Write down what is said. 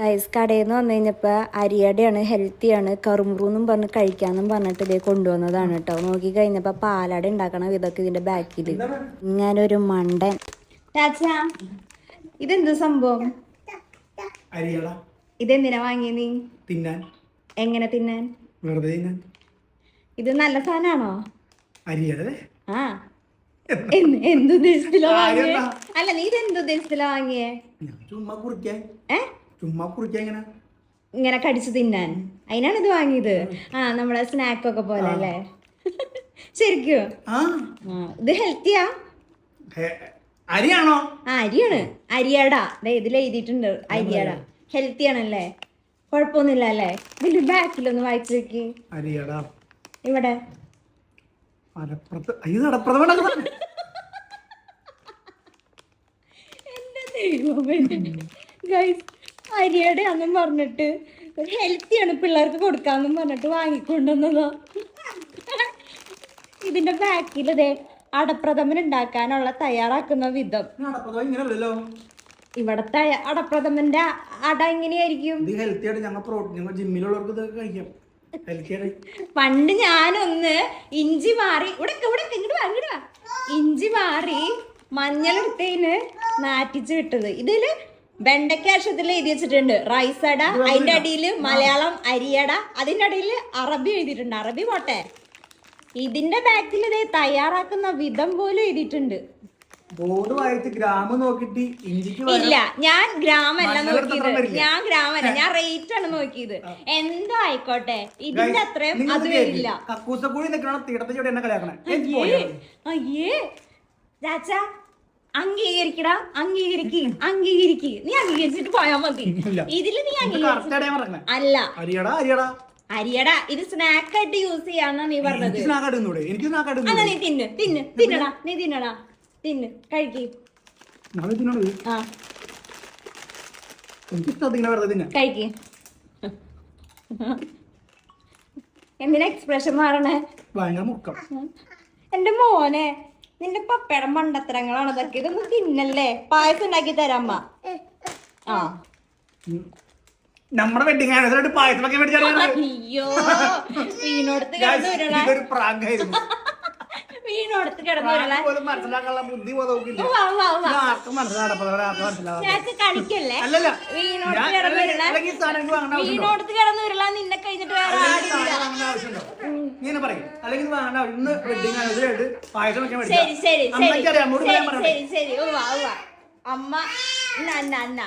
Guys കടയിൽ നിന്ന് വന്നു കഴിഞ്ഞപ്പോൾ അരിയടയാണ്, ഹെൽത്തിയാണ്, കറുമുറൂന്നും പറഞ്ഞ് കഴിക്കാന്നും പറഞ്ഞിട്ട് ഇതേ കൊണ്ടുവന്നതാണ് കേട്ടോ. നോക്കി കഴിഞ്ഞപ്പോൾ പാലട ഉണ്ടാക്കണ ഇതൊക്കെ ഇതിന്റെ ബാക്കിൽ ഇങ്ങനെ ഒരു മണ്ടൻ. ചാച്ചാ ഇതെന്ത് സംഭവം? ഇതെന്തിനാ വാങ്ങിയ നീ? തിന്നാൻ. എങ്ങനെ തിന്നാൻ? വെറുതെ തിന്നാൻ. ഇത് നല്ല സാധനമാണോ? അരിയട. ആ എന്തുദ്ദേശത്തിലാ വാങ്ങിയേ? അല്ല നീ ഇത് എന്തുദ്ദേശത്തിലാ വാങ്ങിയേ? ചുമ്മാ കുറിക്കാൻ. ചുമ്മാ കുറിക്കാൻ ഇങ്ങനെ ഇങ്ങനെ കടിച്ചു തിന്നാൻ, അതിനാണ് ഇത് വാങ്ങിയത്. ആ നമ്മുടെ സ്നാക്കൊക്കെ പോലെ അല്ലേ? ശരിക്കും ഇത് ഹെൽത്തിയാ? അരിയാണോ? ആ അരിയാണ്, അരിയട. ഇതിൽ എഴുതിയിട്ടുണ്ട് അരിയട. ഹെൽത്തി ആണല്ലേ? കുഴപ്പമൊന്നുമില്ല അല്ലേ? ഇതിന്റെ ബാക്കിലൊന്ന് വായിച്ചു നോക്കി. അരിയട ഇവിടെ എന്റെ ദൈവമേ ഗൈസ്, അരിയടയാന്നും പറഞ്ഞിട്ട് ഹെൽത്തിയാണ് പിള്ളേർക്ക് കൊടുക്കാന്നും പറഞ്ഞിട്ട് വാങ്ങിക്കൊണ്ടുവന്നതാ. ഇതിന്റെ ബാക്കിൽ ഇതേ അടപ്രഥമൻ ഉണ്ടാക്കാനുള്ള തയ്യാറാക്കുന്ന വിധം. ഇവിടത്തെ അടപ്രഥമന്റെ അട എങ്ങനെയായിരിക്കും? പണ്ട് ഞാനൊന്ന് ഇഞ്ചി മാറി ഇഞ്ചി മാറി മഞ്ഞളെടുത്തതിന് നാറ്റിച്ച് വിട്ടത്. ഇതില് വെണ്ടയ്ക്ക അക്ഷരത്തിൽ എഴുതി വെച്ചിട്ടുണ്ട് റൈസ് അട, അതിന്റെ അടിയില് മലയാളം അരിയട, അതിന്റെ അടിയിൽ അറബി എഴുതിയിട്ടുണ്ട്. അറബി പോട്ടെ, ഇതിന്റെ ബാക്കിൽ ഇത് തയ്യാറാക്കുന്ന വിധം പോലും എഴുതിയിട്ടുണ്ട്. ഇല്ല, ഞാൻ ഗ്രാമല്ല നോക്കിയത്, ഞാൻ റേറ്റ് ആണ് നോക്കിയത്. എന്തോ ആയിക്കോട്ടെ, ഇതിന്റെ അത്രയും അത് വരില്ല. അയ്യേ ചാച്ചാ, അംഗീകരിക്കടാ, അംഗീകരിക്ക്. നീ അംഗീകരിച്ചിട്ട് പോയാ മതി. ഇതില് നീ അല്ല അരിയട, ഇത് സ്നാക്ക് ആയിട്ട് യൂസ് ചെയ്യാന്നാ നീ പറഞ്ഞത്. അല്ല നീ തിന്നടാ, നീ തിന്നടാ, തിന്ന് കഴിക്ക്. കഴിക്ക്. എന്തിനാ എക്സ്പ്രഷൻ മാറണേ? എന്റെ മോനെ, നിന്റെ പപ്പയുടെ മണ്ടത്തരങ്ങളാണ് ഇതൊക്കെ. ഇതൊന്നും തിന്നല്ലേ, പായസം ഉണ്ടാക്കി തരാമ്മ. ആ നമ്മുടെ വെഡിങ് ആനിവേഴ്സറി പായസമൊക്കെ അയ്യോ, വീണോടത്ത് കിടന്നു വരണ, വീണോടത്ത് കിടന്നു വരണ കളിക്കല്ലേ? വീണോടത്ത് കിടന്നു വരല. നിന്നെ കഴിഞ്ഞിട്ട് വേറെ ശരി ശരി ശരി ശരി ശരി. അമ്മ അന്ന